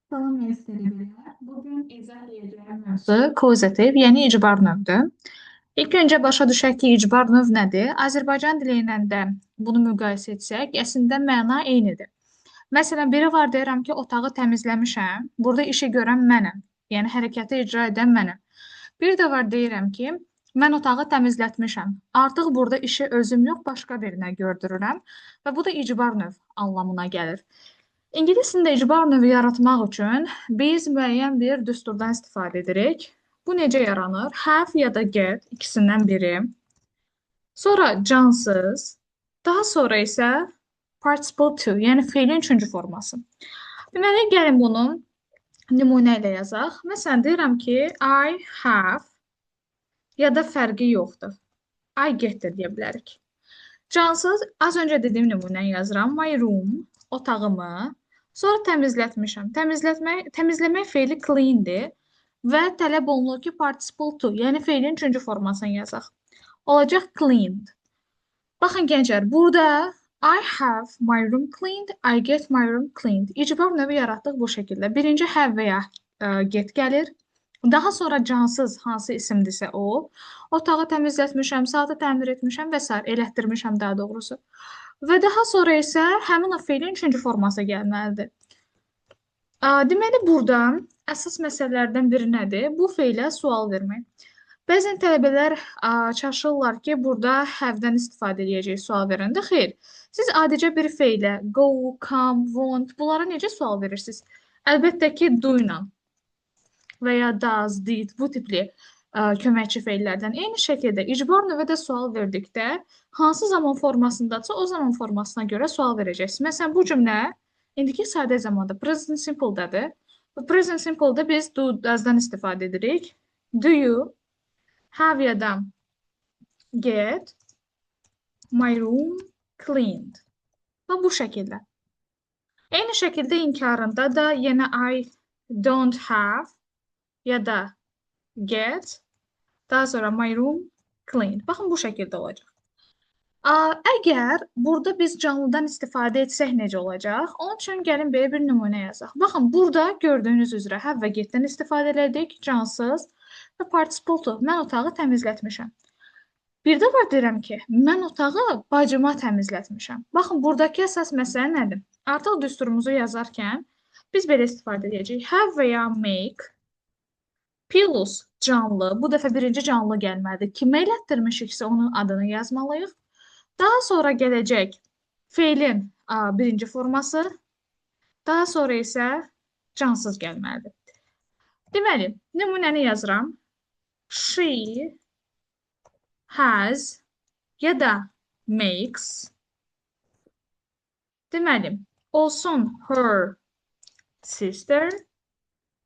Salam tələbələr. Bugün izah edəcəyim mövzu kauzativ, yəni icbar növüdür. İlk öncə başa düşək ki, icbar növ nədir? Azərbaycan dili ilə də bunu müqayisə etsək, əslində məna eynidir. Məsələn, biri var deyirəm ki, otağı təmizləmişəm. Burada işi görən mənəm. Yəni hərəkəti icra edən mənəm. Bir də var deyirəm ki, mən otağı təmizlətmişəm. Artıq burada işi özüm yox, başqa birinə gördürürəm və bu da icbar növ anlamına gəlir. İngilis dilində icbar növü yaratmaq üçün biz müəyyən bir düsturdan istifadə edirik. Bu necə yaranır? Have ya da get ikisindən biri. Sonra cansız, daha sonra isə participle to, yəni feilin üçüncü forması. Deməli, gəlin bunu nümunə ilə yazaq. Məsələn, deyirəm ki, I have ya da fərqi yoxdur. I get də deyə bilərik. Cansız, az öncə dediyim nümunəni yazıram. My room, otağımı. Sonra təmizlətmişəm. Təmizləmək feili cleandir və tələb olunur ki, participle to, yəni feilin üçüncü formasını yazaq. Olacaq cleaned. Baxın gənclər, burada I have my room cleaned, I get my room cleaned. İcbar növü yaratdıq bu şəkildə. Birinci have və ya get gəlir. Daha sonra cansız hansı isimdirsə o. Otağı təmizlətmişəm, saatı təmir etmişəm və s. elətdirmişəm daha doğrusu. Və daha sonra isə həmin o feilin üçüncü forması gəlməlidir. Deməli, burada əsas məsələlərdən biri nədir? Bu feilə sual vermək. Bəzən tələbələr çaşırlar ki, burada have-dən istifadə edəcək sual verəndə. Xeyr, siz adicə bir feilə go, come, want bunlara necə sual verirsiniz? Əlbəttə ki, do ilə və ya does, did bu tipli köməkçi feillərdən. Eyni şəkildə icbar növə də sual verdikdə hansı zaman formasındadsa o zaman formasına görə sual verəcəksiniz. Məsələn, bu cümlə indiki sadə zamanda present simple-dadır. Present simple-da biz do, does-dan istifadə edirik. Do you have ya da get my room cleaned. Və bu şəkildə. Eyni şəkildə inkarında da yenə I don't have ya da get, daha sonra my room cleaned. Baxın, bu şəkildə olacaq. Əgər burada biz canlıdan istifadə etsək necə olacaq? Onun üçün gəlin belə bir nümunə yazaq. Baxın, burada gördüyünüz üzrə have və getdən istifadə elədik, cansız və participle to. Mən otağı təmizlətmişəm. Bir də var deyirəm ki, mən otağı bacıma təmizlətmişəm. Baxın, buradakı əsas məsələ nədir? Artıq düsturumuzu yazarkən biz belə istifadə edəcəyik. Have və ya make, plus canlı, bu dəfə birinci canlı gəlməlidir. Kimə elətdirmişiksə onun adını yazmalıyıq. Daha sonra gələcək feilin birinci forması, daha sonra isə cansız gəlməlidir. Deməli, nümunəni yazıram. She has ya da makes. Deməli, olsun her sister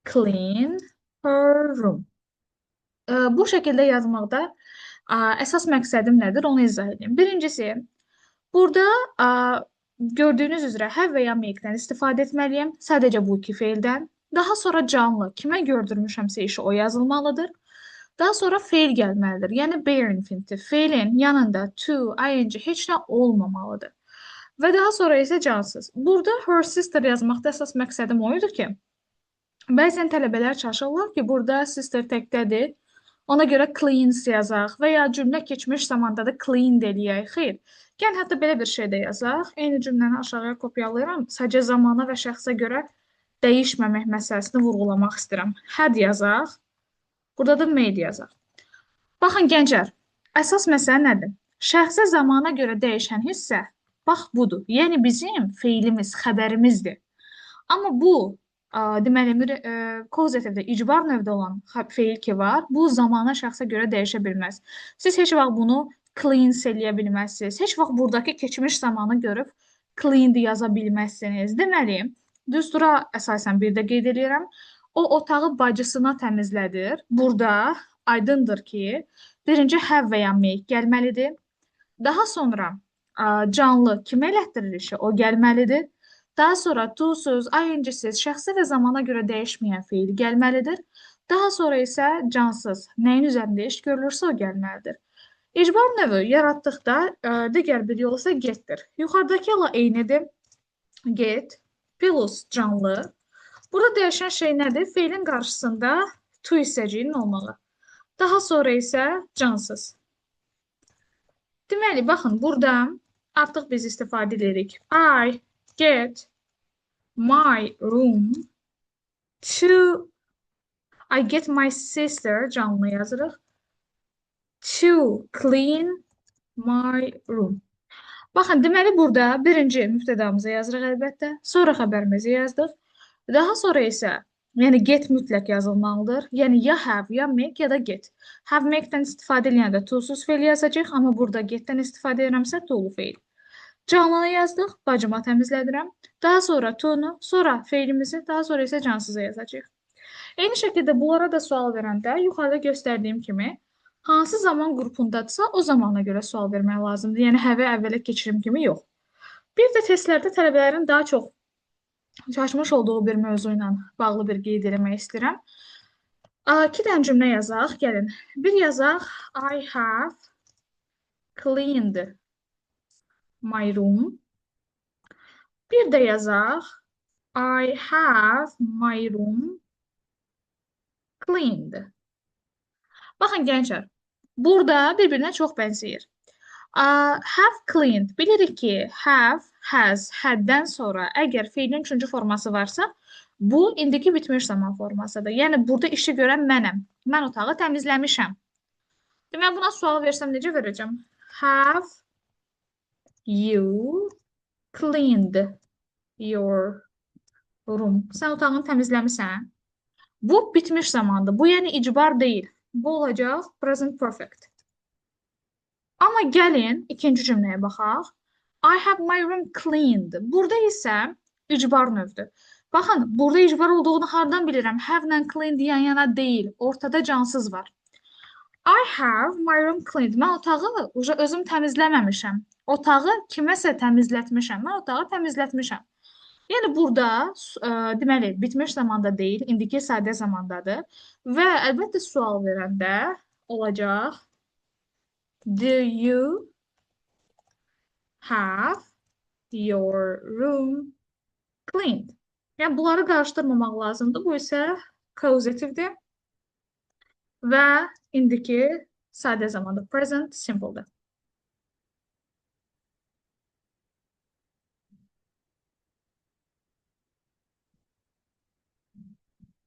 clean her room. Bu şəkildə yazmaqda əsas məqsədim nədir, onu izah edeyim. Birincisi, burada gördüyünüz üzrə have və ya make-dən istifadə etməliyəm. Sadəcə bu iki feildən. Daha sonra canlı, kimə gördürmüşəmsə işi o yazılmalıdır. Daha sonra feil gəlməlidir. Yəni bare infinitiv. Feilin yanında to, ing heç nə olmamalıdır. Və daha sonra isə cansız. Burada her sister yazmaqda əsas məqsədim o idi ki, bəzən tələbələr çaşırlar ki, burada sister təkdədir. Ona görə cleans yazaq və ya cümlə keçmiş zamanda da cleaned eləyək. Xeyr, gəlin hətta belə bir şey də yazaq. Eyni cümləni aşağıya kopyalayıram. Sadəcə zamana və şəxsə görə dəyişməmək məsələsini vurğulamaq istəyirəm. Had yazaq. Burada da made yazaq. Baxın gənclər, əsas məsələ nədir? Şəxsə zamana görə dəyişən hissə bax budur. Yəni bizim feilimiz, xəbərimizdir. Amma bu deməli, kauzativdə icbar növdə olan feil ki var, bu zamana şəxsə görə dəyişə bilməz. Siz heç vaxt bunu cleans eləyə bilməzsiniz. Heç vaxt buradakı keçmiş zamanı görüb cleaned yaza bilməzsiniz. Deməli, düstura əsasən bir də qeyd edirəm. O otağı bacısına təmizlədir. Burada aydındır ki, birinci have və ya make gəlməlidir. Daha sonra canlı kimə elətdirir işi? O gəlməlidir. Daha sonra to-suz, ing-siz, şəxsi və zamana görə dəyişməyən feil gəlməlidir. Daha sonra isə cansız, nəyin üzərində iş görülürsə o gəlməlidir. İcbar növü yaratdıqda digər bir yol isə getdir. Yuxarıdakı ilə eynidir. Get, plus canlı. Burada dəyişən şey nədir? Feilin qarşısında to hissəciyinin olmağı. Daha sonra isə cansız. Deməli, baxın, burada artıq biz istifadə edirik. I get my room to I get my sister canlı yazırıq. To clean my room. Baxın, deməli burada birinci mübtədamızı yazırıq əlbəttə, sonra xəbərimizi yazdıq. Daha sonra isə, yəni get mütləq yazılmalıdır. Yəni ya have, ya make, ya da get. Have make-dən istifadə edəndə to-suz feil yazacağıq, amma burada get-dən istifadə edirəmsə to-lu feil. Canlını yazdıq, bacıma təmizlədirəm. Daha sonra to-nu, sonra feilimizi, daha sonra isə cansızı yazacağıq. Eyni şəkildə bunlara da sual verəndə yuxarıda göstərdiyim kimi hansı zaman qrupundadırsa o zamana görə sual vermək lazımdır. Yəni həvə əvvələ keçirim kimi yox. Bir də testlərdə tələbələrin daha çox çaşmış olduğu bir mövzu ilə bağlı bir qeyd eləmək istəyirəm. İki dənə cümlə yazaq, gəlin. Bir yazaq, I have cleaned my room. Bir də yazaq, I have my room cleaned. Baxın gənclər, burada bir-birinə çox bənzəyir. Have cleaned. Bilirik ki, have, has, had-dən sonra əgər feilin üçüncü forması varsa, bu indiki bitmiş zaman formasıdır. Yəni burada işi görən mənəm. Mən otağı təmizləmişəm. Deməli, buna sual versəm necə verəcəm? Have you cleaned your room? Sən otağını təmizləmisən? Bu bitmiş zamandır. Bu yəni icbar deyil. Bu olacaq present perfect. Amma gəlin ikinci cümləyə baxaq. I have my room cleaned. Burada isə icbar növdür. Baxın, burada icbar olduğunu hardan bilirəm? Have-lə cleaned yan-yana deyil. Ortada cansız var. I have my room cleaned. Mən otağı özüm təmizləməmişəm. Otağı kiməsə təmizlətmişəm. Mən otağı təmizlətmişəm. Yəni burada deməli bitmiş zamanda deyil, indiki sadə zamandadır və əlbəttə sual verəndə olacaq Do you have your room cleaned? Yəni bunları qarışdırmamaq lazımdır. Bu isə causativdir və indiki sadə zamanda present simple'dır.